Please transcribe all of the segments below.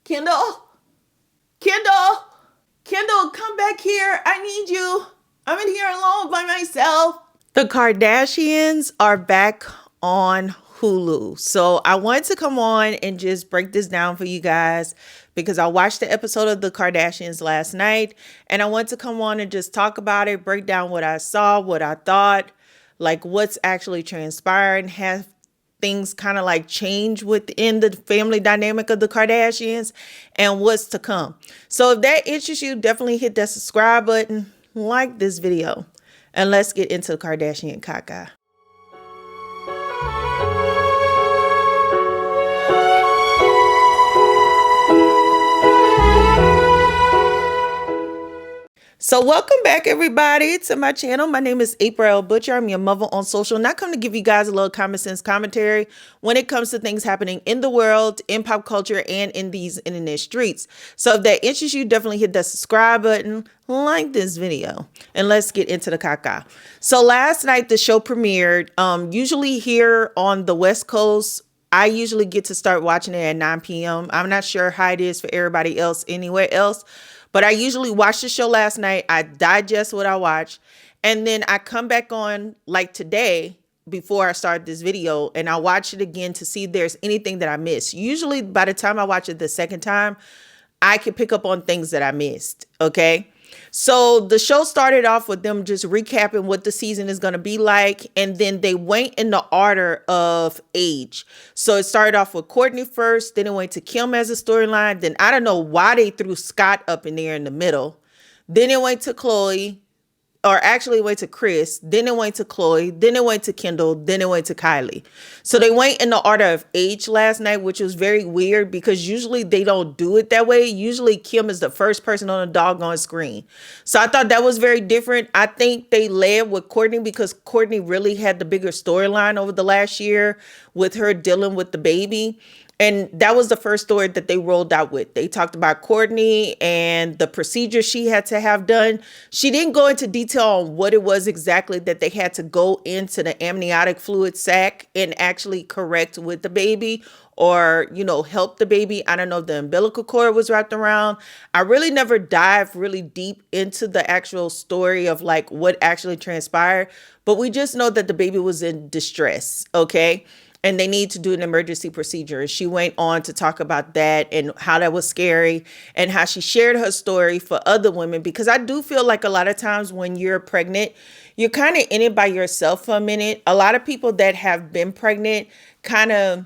Kendall, Kendall, Kendall, come back here. I need you. I'm in here alone by myself. The Kardashians are back on Hulu. So I wanted to come on and just break this down for you guys because I watched the episode of The Kardashians last night and I want to come on and just talk about it, break down what I saw, what I thought, like what's actually transpiring, have things kind of like change within the family dynamic of the Kardashians and what's to come. So if that interests you, definitely hit that subscribe button, like this video, and let's get into the Kardashian caca. So welcome back, everybody, to my channel. My name is April Butcher. I'm your mother on social, and I come to give you guys a little common sense commentary when it comes to things happening in the world, in pop culture, and in these internet streets. So if that interests you, definitely hit that subscribe button, like this video, and let's get into the caca. So last night, the show premiered. Usually here on the West Coast, I usually get to start watching it at 9 p.m. I'm not sure how it is for everybody else anywhere else. But I usually watch the show last night. I digest what I watch. And then I come back on like today before I start this video and I watch it again to see if there's anything that I missed. Usually by the time I watch it the second time, I can pick up on things that I missed. Okay. So the show started off with them just recapping what the season is going to be like. And then they went in the order of age. So it started off with Kourtney first. Then it went to Kim as a storyline. Then I don't know why they threw Scott up in there in the middle. Then it went to Khloe. Or actually it went to Kris, then it went to Khloe, then it went to Kendall, then it went to Kylie. So they went in the order of age last night, which was very weird because usually they don't do it that way. Usually Kim is the first person on the doggone screen. So I thought that was very different. I think they led with Kourtney because Kourtney really had the bigger storyline over the last year with her dealing with the baby. And that was the first story that they rolled out with. They talked about Kourtney and the procedure she had to have done. She didn't go into detail on what it was exactly that they had to go into the amniotic fluid sac and actually correct with the baby or, you know, help the baby. I don't know if the umbilical cord was wrapped around. I really never dived really deep into the actual story of like what actually transpired, but we just know that the baby was in distress, okay? And they need to do an emergency procedure. And she went on to talk about that and how that was scary and how she shared her story for other women. Because I do feel like a lot of times when you're pregnant, you're kind of in it by yourself for a minute. A lot of people that have been pregnant kind of,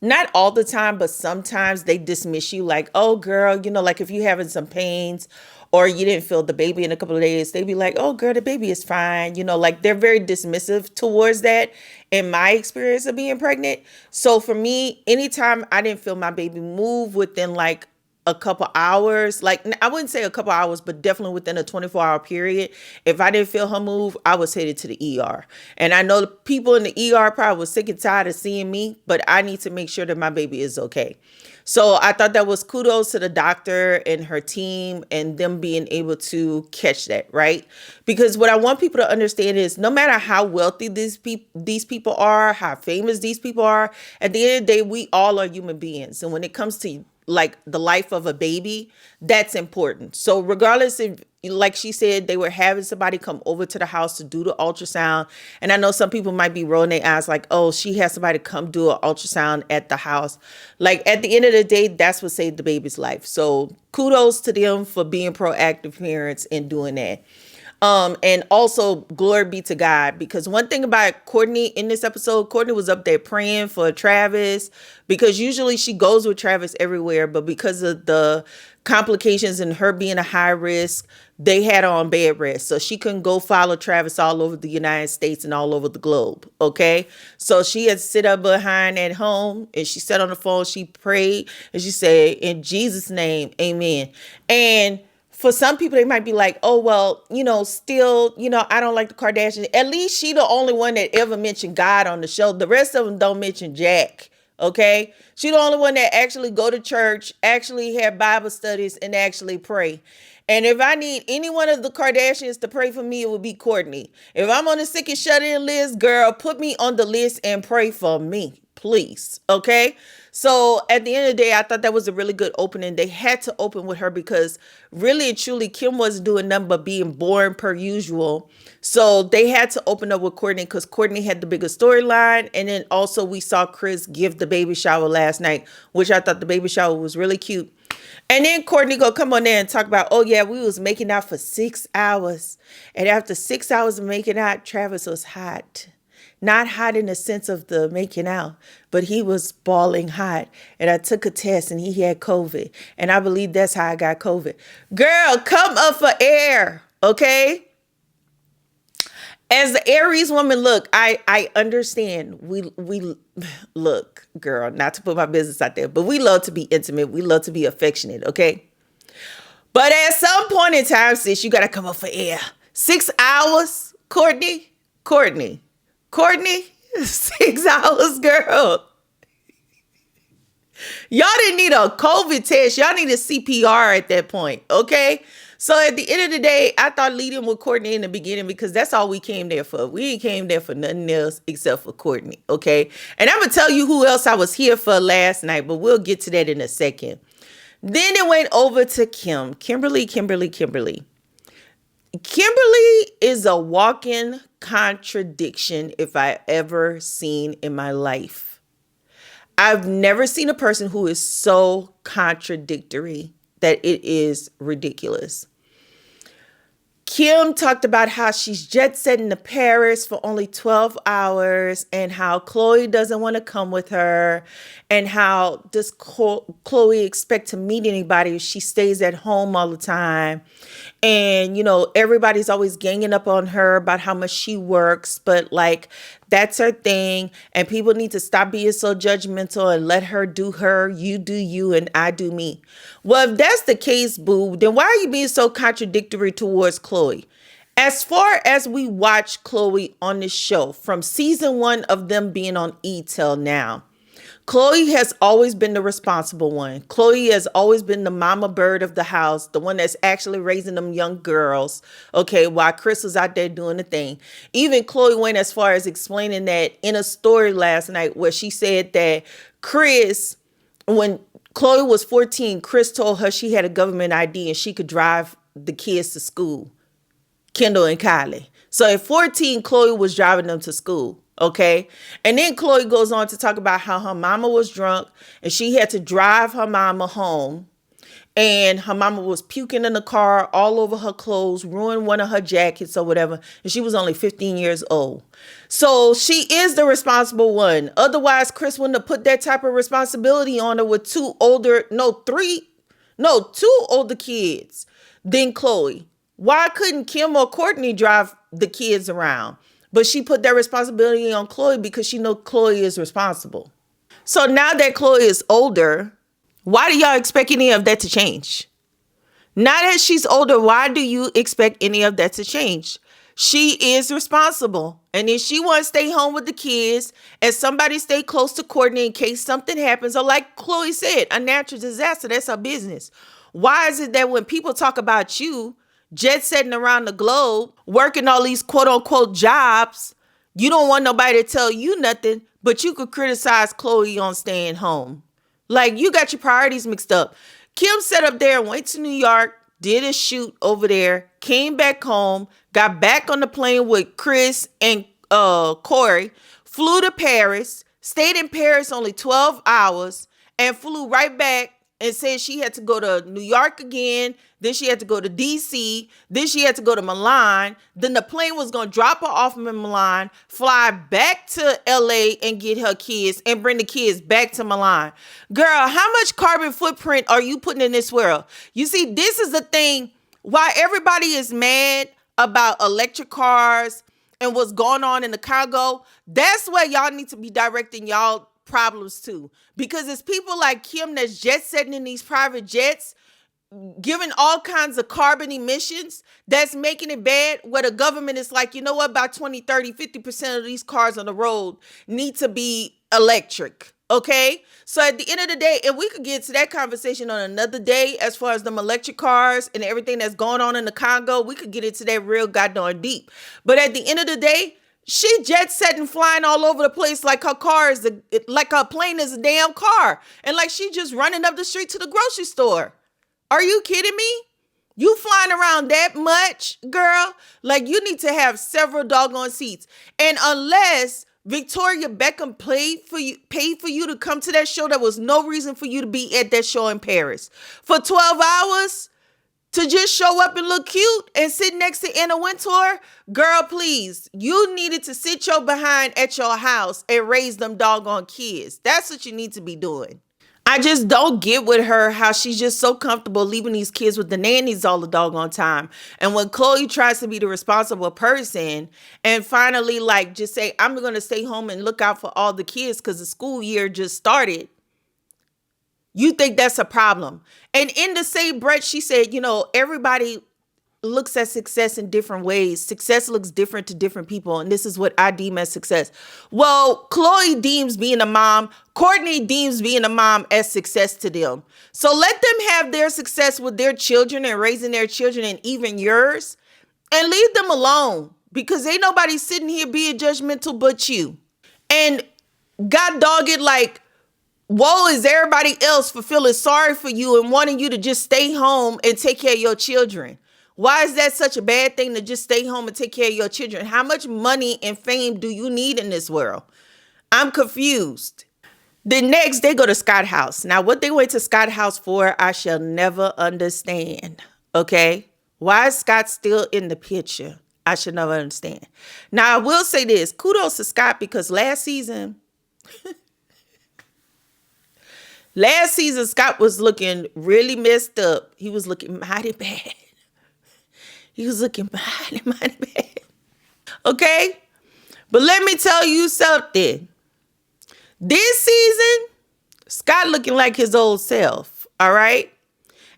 not all the time, but sometimes they dismiss you like, oh, girl, you know, like if you're having some pains or you didn't feel the baby in a couple of days, they'd be like, oh, girl, the baby is fine. You know, like they're very dismissive towards that in my experience of being pregnant. So for me, anytime I didn't feel my baby move within like a couple hours, like I wouldn't say a couple hours, but definitely within a 24-hour period, if I didn't feel her move, I was headed to the ER. And I know the people in the ER probably was sick and tired of seeing me, but I need to make sure that my baby is okay. So I thought that was kudos to the doctor and her team and them being able to catch that, right? Because what I want people to understand is no matter how wealthy these people are, how famous these people are, at the end of the day, we all are human beings. And when it comes to like the life of a baby, that's important. So regardless if, like she said, they were having somebody come over to the house to do the ultrasound. And I know some people might be rolling their eyes like, oh, she has somebody come do an ultrasound at the house. Like at the end of the day, that's what saved the baby's life. So kudos to them for being proactive parents and doing that. And also glory be to God, because one thing about Kourtney in this episode, Kourtney was up there praying for Travis because usually she goes with Travis everywhere. But because of the complications and her being a high risk, they had her on bed rest. So she couldn't go follow Travis all over the United States and all over the globe. Okay. So she had to sit up behind at home and she sat on the phone. She prayed and she said, in Jesus' name, amen. And for some people, they might be like, oh, well, you know, still, you know, I don't like the Kardashians. At least she the only one that ever mentioned God on the show. The rest of them don't mention Jack. Okay. She the only one that actually go to church, actually have Bible studies and actually pray. And if I need any one of the Kardashians to pray for me, it would be Kourtney. If I'm on the sick and shut in list, girl, put me on the list and pray for me. Please. Okay. So at the end of the day, I thought that was a really good opening. They had to open with her because really and truly, Kim wasn't doing nothing but being boring per usual. So they had to open up with Courtney because Courtney had the bigger storyline. And then also we saw Chris give the baby shower last night, which I thought the baby shower was really cute. And then Courtney go come on there and talk about, oh yeah, we was making out for 6 hours. And after 6 hours of making out, Travis was hot. Not hot in the sense of the making out, but he was bawling hot. And I took a test and he had COVID. And I believe that's how I got COVID. Girl, come up for air, okay? As the Aries woman, look, I understand. We look, girl, not to put my business out there, but we love to be intimate. We love to be affectionate, okay? But at some point in time, sis, you got to come up for air. 6 hours, Courtney, 6 hours, girl. Y'all didn't need a COVID test. Y'all need a CPR at that point, okay? So at the end of the day, I thought leading with Courtney in the beginning because that's all we came there for. We ain't came there for nothing else except for Courtney, okay? And I'm going to tell you who else I was here for last night, but we'll get to that in a second. Then it went over to Kimberly. Kimberly is a walking contradiction if I ever seen in my life. I've never seen a person who is so contradictory that it is ridiculous. Kim talked about how she's jet setting to Paris for only 12 hours and how Khloe doesn't want to come with her and how does Khloe expect to meet anybody if she stays at home all the time. And, you know, everybody's always ganging up on her about how much she works, but like that's her thing. And people need to stop being so judgmental and let her do her, you do you, and I do me. Well, if that's the case, boo, then why are you being so contradictory towards Khloe? As far as we watch Khloe on this show, from season 1 of them being on E! till now, Khloe has always been the responsible one. Khloe has always been the mama bird of the house, the one that's actually raising them young girls, okay, while Chris was out there doing the thing. Even Khloe went as far as explaining that in a story last night where she said that Chris, when Khloe was 14, Chris told her she had a government ID and she could drive the kids to school, Kendall and Kylie. So at 14, Khloe was driving them to school. Okay. And then Khloe goes on to talk about how her mama was drunk and she had to drive her mama home. And her mama was puking in the car all over her clothes, ruined one of her jackets or whatever. And she was only 15 years old. So she is the responsible one. Otherwise, Chris wouldn't have put that type of responsibility on her with two older kids than Khloe. Why couldn't Kim or Courtney drive the kids around? But she put that responsibility on Khloe because she knows Khloe is responsible. So now that Khloe is older, why do y'all expect any of that to change? Now that she's older, why do you expect any of that to change? She is responsible. And if she wants to stay home with the kids and somebody stay close to Courtney in case something happens, or like Khloe said, a natural disaster, that's her business. Why is it that when people talk about you, jet setting around the globe, working all these quote unquote jobs, you don't want nobody to tell you nothing, but you could criticize Khloe on staying home? Like, you got your priorities mixed up. Kim sat up there and went to New York, did a shoot over there, came back home, got back on the plane with Chris and Corey, flew to Paris, stayed in Paris only 12 hours, and flew right back and said she had to go to New York again. Then she had to go to DC. Then she had to go to Milan. Then the plane was going to drop her off in Milan, fly back to LA and get her kids and bring the kids back to Milan. Girl, how much carbon footprint are you putting in this world? You see, this is the thing why everybody is mad about electric cars and what's going on in the Congo. That's where y'all need to be directing y'all problems too, because it's people like Kim that's jet setting in these private jets, giving all kinds of carbon emissions, that's making it bad, where the government is like, you know what, about 20, 30, 50% of these cars on the road need to be electric. Okay. So at the end of the day, and we could get to that conversation on another day, as far as them electric cars and everything that's going on in the Congo, we could get into that real goddamn deep. But at the end of the day, She jet setting, flying all over the place like her car is like her plane is a damn car, and like she just running up the street to the grocery store. Are you kidding me? You flying around that much, girl? Like you need to have several doggone seats. And unless Victoria Beckham paid for you to come to that show, there was no reason for you to be at that show in Paris for 12 hours. To just show up and look cute and sit next to Anna Wintour? Girl, please. You needed to sit your behind at your house and raise them doggone kids. That's what you need to be doing. I just don't get with her how she's just so comfortable leaving these kids with the nannies all the doggone time. And when Khloe tries to be the responsible person and finally like just say, I'm going to stay home and look out for all the kids because the school year just started, you think that's a problem. And in the same breath, she said, everybody looks at success in different ways. Success looks different to different people. And this is what I deem as success. Well, Khloe deems being a mom, Courtney deems being a mom as success to them. So let them have their success with their children and raising their children and even yours, and leave them alone because ain't nobody sitting here being judgmental but you. And God dog it, like, woe is everybody else for feeling sorry for you and wanting you to just stay home and take care of your children. Why is that such a bad thing to just stay home and take care of your children? How much money and fame do you need in this world? I'm confused. The next, they go to Scott House. Now, what they went to Scott House for, I shall never understand. Okay? Why is Scott still in the picture? I should never understand. Now, I will say this. Kudos to Scott because last season, Scott was looking really messed up. He was looking mighty bad. He was looking mighty bad. Okay? But let me tell you something. This season, Scott looking like his old self. All right?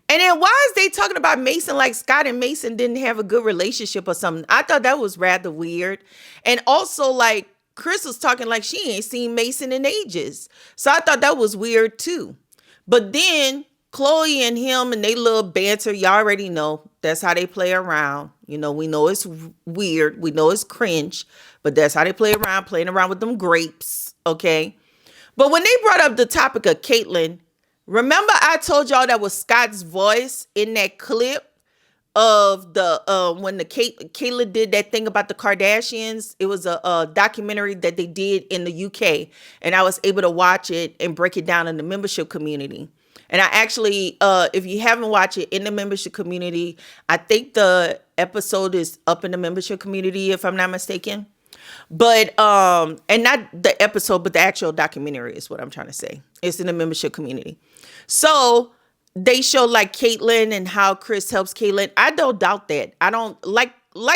And then why is they talking about Mason like Scott and Mason didn't have a good relationship or something? I thought that was rather weird. And also, like, Chris was talking like she ain't seen Mason in ages. So I thought that was weird too. But then Khloe and him and they little banter, y'all already know that's how they play around. We know it's weird. We know it's cringe, but that's how they play around, playing around with them grapes. Okay. But when they brought up the topic of Caitlyn, remember I told y'all that was Scott's voice in that clip of the when the Caitlyn did that thing about the Kardashians. It was a documentary that they did in the UK, and I was able to watch it and break it down in the membership community. And I actually, if you haven't watched it in the membership community, I think the episode is up in the membership community, if I'm not mistaken. But, and not the episode, but the actual documentary is what I'm trying to say. It's in the membership community. So they show like Caitlyn and how Chris helps Caitlyn. I don't doubt that. I don't, like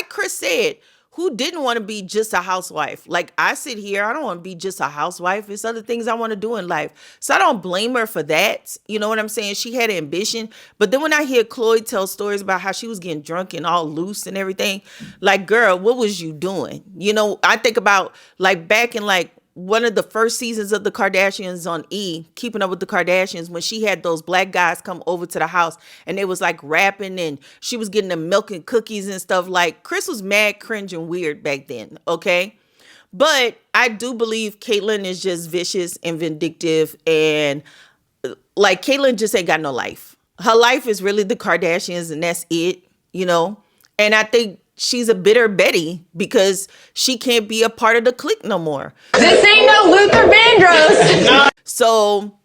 Chris said, who didn't want to be just a housewife? Like I sit here, I don't want to be just a housewife. It's other things I want to do in life. So I don't blame her for that. You know what I'm saying? She had ambition. But then when I hear Khloe tell stories about how she was getting drunk and all loose and everything, like, girl, what was you doing? I think about like back in like one of the first seasons of the Kardashians on E, Keeping Up with the Kardashians, when she had those black guys come over to the house and they was like rapping and she was getting them milk and cookies and stuff. Like Chris was mad, cringe, and weird back then. Okay. But I do believe Caitlyn is just vicious and vindictive, and like Caitlyn just ain't got no life. Her life is really the Kardashians and that's it, and I think she's a bitter Betty because she can't be a part of the clique no more. This ain't no Luther Vandross. So,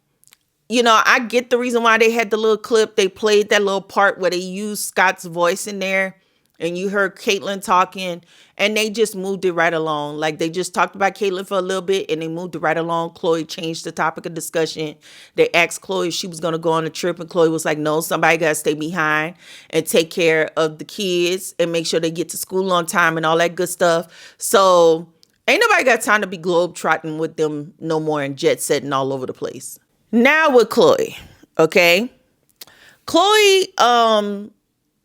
I get the reason why they had the little clip. They played that little part where they used Scott's voice in there and you heard Caitlyn talking, and they just moved it right along. Like they just talked about Caitlyn for a little bit and they moved it right along. Khloe changed the topic of discussion. They asked Khloe if she was going to go on a trip, and Khloe was like, no, somebody got to stay behind and take care of the kids and make sure they get to school on time and all that good stuff. So ain't nobody got time to be globetrotting with them no more and jet setting all over the place. Now with Khloe, okay? Khloe,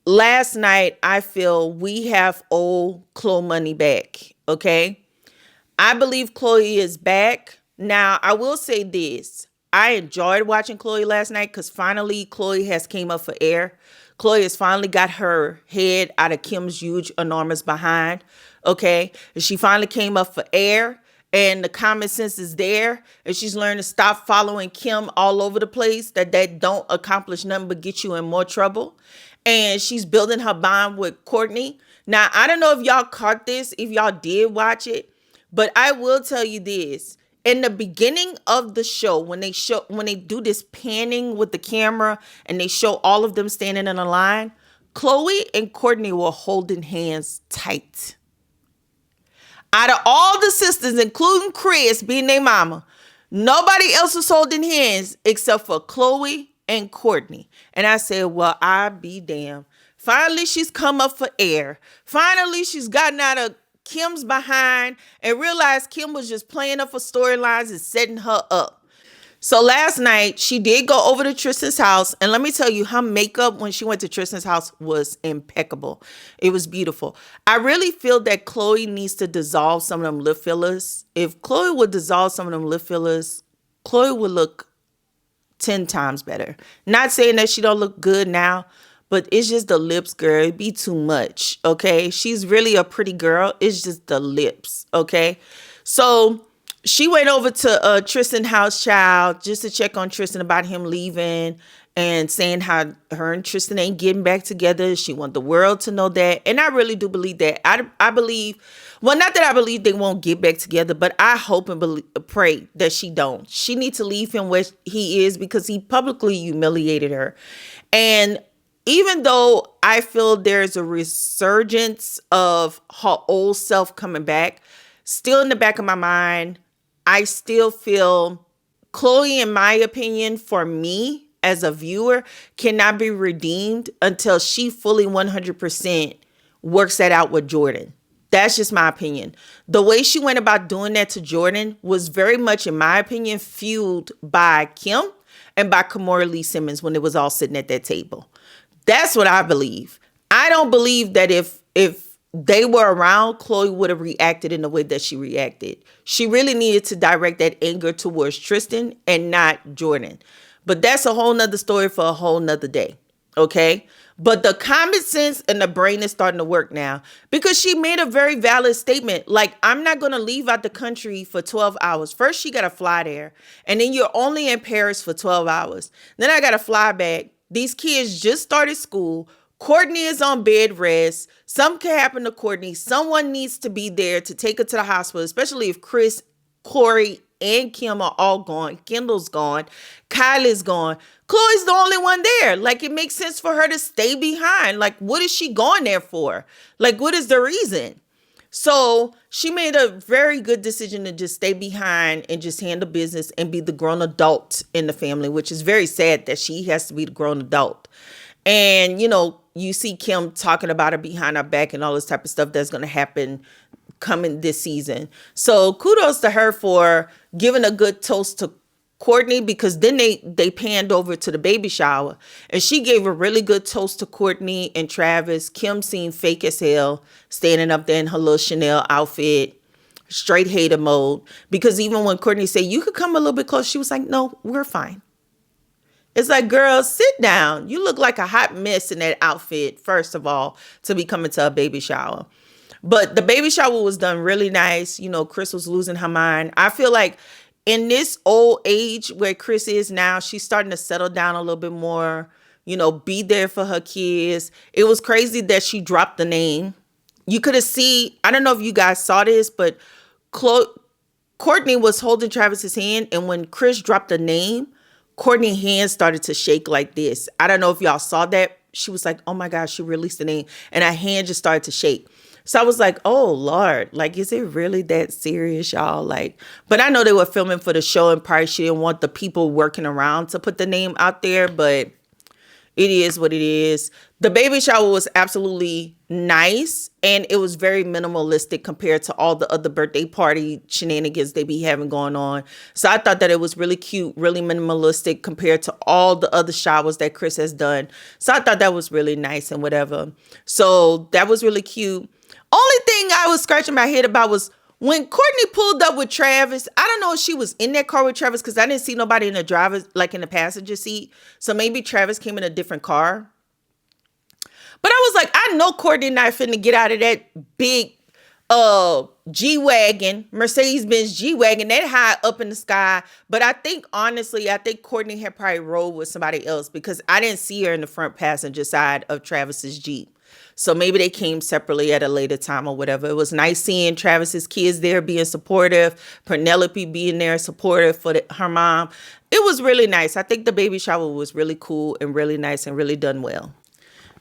last night, I feel we have old Khloe money back, okay? I believe Khloe is back. Now, I will say this. I enjoyed watching Khloe last night because finally Khloe has came up for air. Khloe has finally got her head out of Kim's huge, enormous behind, okay? And she finally came up for air, and the common sense is there, and she's learned to stop following Kim all over the place, that don't accomplish nothing but get you in more trouble. And she's building her bond with Courtney. Now, I don't know if y'all caught this, if y'all did watch it, but I will tell you this. In the beginning of the show, when they do this panning with the camera and they show all of them standing in a line, Khloe and Courtney were holding hands tight. Out of all the sisters, including Kris being their mama, nobody else was holding hands except for Khloe and Courtney. And I said, well, I be damned. Finally, she's come up for air. Finally, she's gotten out of Kim's behind and realized Kim was just playing up for storylines and setting her up. So last night, she did go over to Tristan's house. And let me tell you, her makeup when she went to Tristan's house was impeccable. It was beautiful. I really feel that Khloe needs to dissolve some of them lip fillers. If Khloe would dissolve some of them lip fillers, Khloe would look 10 times better. Not saying that she don't look good now, but it's just the lips, girl. It'd be too much, okay? She's really a pretty girl. It's just the lips, okay? So she went over to Tristan house, child, just to check on Tristan about him leaving and saying how her and Tristan ain't getting back together. She want the world to know that. And I really do believe that. I believe, well, not that I believe they won't get back together, but I hope and pray that she don't. She needs to leave him where he is because he publicly humiliated her. And even though I feel there's a resurgence of her old self coming back, still in the back of my mind, I still feel Khloe, in my opinion, for me as a viewer, cannot be redeemed until she fully 100% works that out with Jordan. That's just my opinion. The way she went about doing that to Jordan was very much, in my opinion, fueled by Kim and by Kimora Lee Simmons when it was all sitting at that table. That's what I believe. I don't believe that if they were around, Khloe would have reacted in the way that she reacted. She really needed to direct that anger towards Tristan and not Jordan. But that's a whole nother story for a whole nother day. Okay? But the common sense and the brain is starting to work now because she made a very valid statement. Like, I'm not going to leave out the country for 12 hours. First, she got to fly there. And then you're only in Paris for 12 hours. Then I got to fly back. These kids just started school. Courtney is on bed rest. Something can happen to Courtney. Someone needs to be there to take her to the hospital, especially if Kris, Corey, and Kim are all gone. Kendall's gone. Kylie's gone. Khloe's the only one there. Like, it makes sense for her to stay behind. Like, what is she going there for? Like, what is the reason? So she made a very good decision to just stay behind and just handle business and be the grown adult in the family, which is very sad that she has to be the grown adult. And, you know, you see Kim talking about her behind her back and all this type of stuff that's going to happen coming this season. So kudos to her for giving a good toast to Courtney, because then they panned over to the baby shower and she gave a really good toast to Courtney and Travis. Kim seemed fake as hell standing up there in her little Chanel outfit, straight hater mode, because even when Courtney said, you could come a little bit closer, she was like, no, we're fine. It's like, girl, sit down. You look like a hot mess in that outfit, first of all, to be coming to a baby shower. But the baby shower was done really nice. You know, Kris was losing her mind. I feel like in this old age where Kris is now, she's starting to settle down a little bit more, you know, be there for her kids. It was crazy that she dropped the name. You could have seen, I don't know if you guys saw this, but Courtney was holding Travis's hand, and when Kris dropped the name, Courtney's hand started to shake like this. I don't know if y'all saw that. She was like, oh my gosh, she released the name, and her hand just started to shake. So I was like, oh, Lord, like, is it really that serious, y'all? Like, but I know they were filming for the show and probably she didn't want the people working around to put the name out there, but it is what it is. The baby shower was absolutely nice, and it was very minimalistic compared to all the other birthday party shenanigans they be having going on. So I thought that it was really cute, really minimalistic compared to all the other showers that Kris has done. So I thought that was really nice and whatever. So that was really cute. Only thing I was scratching my head about was when Courtney pulled up with Travis. I don't know if she was in that car with Travis because I didn't see nobody in the driver's, like in the passenger seat. So maybe Travis came in a different car. But I was like, I know Courtney not finna get out of that big G-Wagon, Mercedes-Benz G-Wagon, that high up in the sky. But I think, honestly, Courtney had probably rode with somebody else because I didn't see her in the front passenger side of Travis's Jeep. So maybe they came separately at a later time or whatever. It was nice seeing Travis's kids there being supportive, Penelope being there supportive for her mom. It was really nice. I think the baby shower was really cool and really nice and really done well.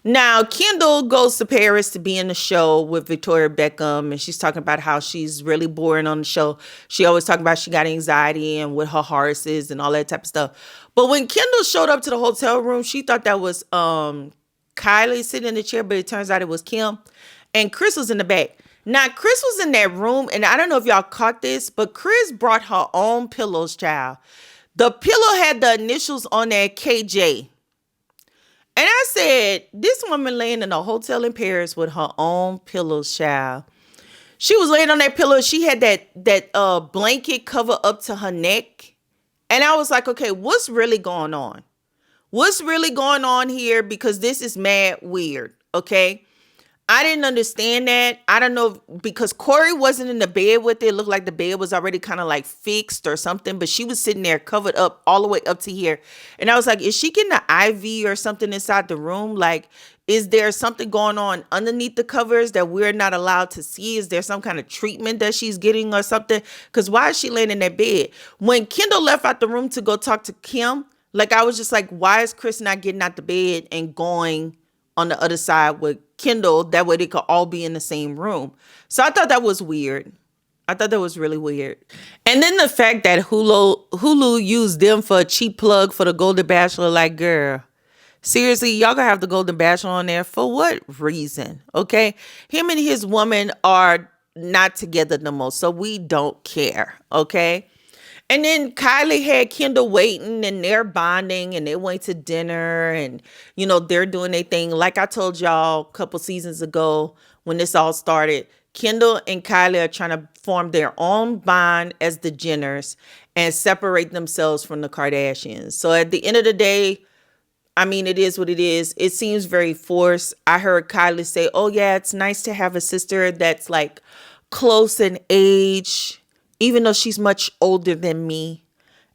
Now, Kendall goes to Paris to be in the show with Victoria Beckham, and she's talking about how she's really boring on the show. She always talking about she got anxiety and what her horses and all that type of stuff. But when Kendall showed up to the hotel room, she thought that was Kylie sitting in the chair, but it turns out it was Kim. And Chris was in the back. Now, Chris was in that room, and I don't know if y'all caught this, but Chris brought her own pillows, child. The pillow had the initials on there, KJ. And I said, this woman laying in a hotel in Paris with her own pillows, child. She was laying on that pillow. She had that blanket cover up to her neck. And I was like, okay, what's really going on? What's really going on here? Because this is mad weird, okay? I didn't understand that. I don't know, because Corey wasn't in the bed with it. It looked like the bed was already kind of like fixed or something, but she was sitting there covered up all the way up to here. And I was like, is she getting an IV or something inside the room? Like, is there something going on underneath the covers that we're not allowed to see? Is there some kind of treatment that she's getting or something? Because why is she laying in that bed? When Kendall left out the room to go talk to Kim, like, I was just like, why is Chris not getting out the bed and going on the other side with Kendall? That way they could all be in the same room. So I thought that was weird. I thought that was really weird. And then the fact that Hulu used them for a cheap plug for the Golden Bachelor, like, girl, seriously, y'all gonna have the Golden Bachelor on there for what reason? Okay, him and his woman are not together no more, so we don't care. Okay. And then Kylie had Kendall waiting, and they're bonding, and they went to dinner, and, you know, they're doing their thing. Like I told y'all a couple seasons ago when this all started, Kendall and Kylie are trying to form their own bond as the Jenners and separate themselves from the Kardashians. So at the end of the day, I mean, it is what it is. It seems very forced. I heard Kylie say, oh, yeah, it's nice to have a sister that's like close in age, even though she's much older than me.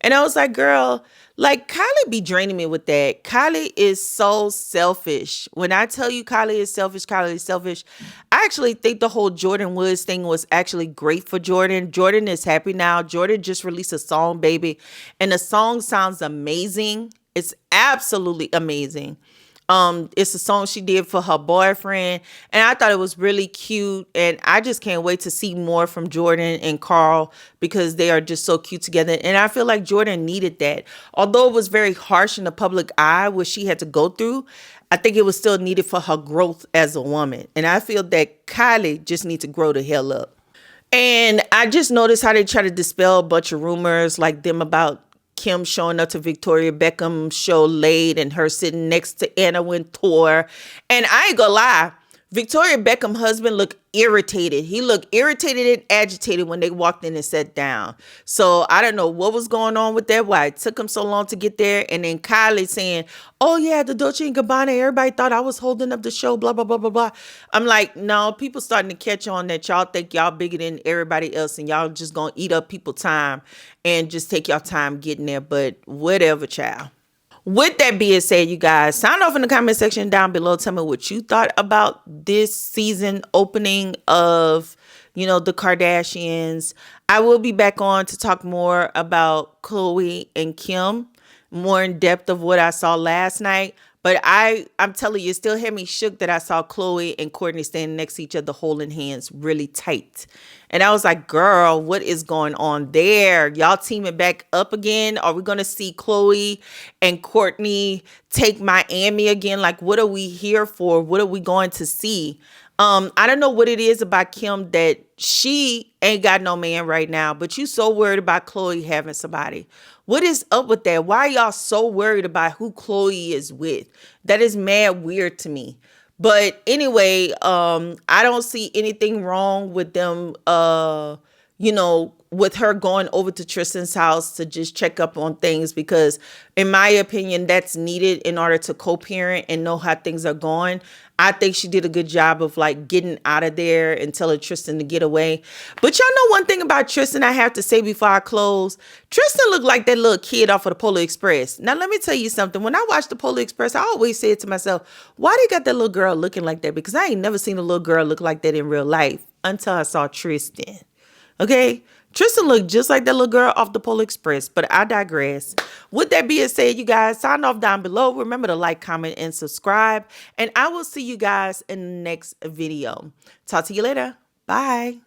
And I was like, girl, like, Kylie be draining me with that. Kylie is so selfish. When I tell you Kylie is selfish, Kylie is selfish. I actually think the whole Jordyn Woods thing was actually great for Jordyn. Jordyn is happy now. Jordyn just released a song, baby. And the song sounds amazing. It's absolutely amazing. It's a song she did for her boyfriend, and I thought it was really cute, and I just can't wait to see more from Jordyn and Carl because they are just so cute together. And I feel like Jordyn needed that. Although it was very harsh in the public eye what she had to go through, I think it was still needed for her growth as a woman. And I feel that Kylie just needs to grow the hell up. And I just noticed how they try to dispel a bunch of rumors like them about Kim showing up to Victoria Beckham's show late and her sitting next to Anna Wintour. And I ain't gonna lie, Victoria Beckham's husband looked irritated. He looked irritated and agitated when they walked in and sat down. So I don't know what was going on with that, why it took him so long to get there. And then Kylie saying, oh yeah, the Dolce & Gabbana, everybody thought I was holding up the show, blah, blah, blah, blah, blah. I'm like, no, people starting to catch on that y'all think y'all bigger than everybody else and y'all just gonna eat up people's time and just take y'all time getting there. But whatever, child. With that being said, you guys, sound off in the comment section down below. Tell me what you thought about this season opening of, you know, the Kardashians. I will be back on to talk more about Khloe and Kim, more in depth of what I saw last night. But I'm telling you, it still had me shook that I saw Khloe and Kourtney standing next to each other holding hands really tight. And I was like, girl, what is going on there? Y'all teaming back up again? Are we going to see Khloe and Kourtney take Miami again? Like, what are we here for? What are we going to see? I don't know what it is about Kim that she ain't got no man right now, but you so worried about Khloe having somebody. What is up with that? Why are y'all so worried about who Khloe is with? That is mad weird to me. But anyway, I don't see anything wrong with them, with her going over to Tristan's house to just check up on things, because in my opinion, that's needed in order to co-parent and know how things are going. I think she did a good job of like getting out of there and telling Tristan to get away. But y'all know one thing about Tristan I have to say before I close. Tristan looked like that little kid off of the Polar Express. Now, let me tell you something. When I watched the Polar Express, I always said to myself, why they got that little girl looking like that? Because I ain't never seen a little girl look like that in real life until I saw Tristan. Okay? Tristan looked just like that little girl off the Polar Express, but I digress. With that being said, you guys, sign off down below. Remember to like, comment, and subscribe. And I will see you guys in the next video. Talk to you later. Bye.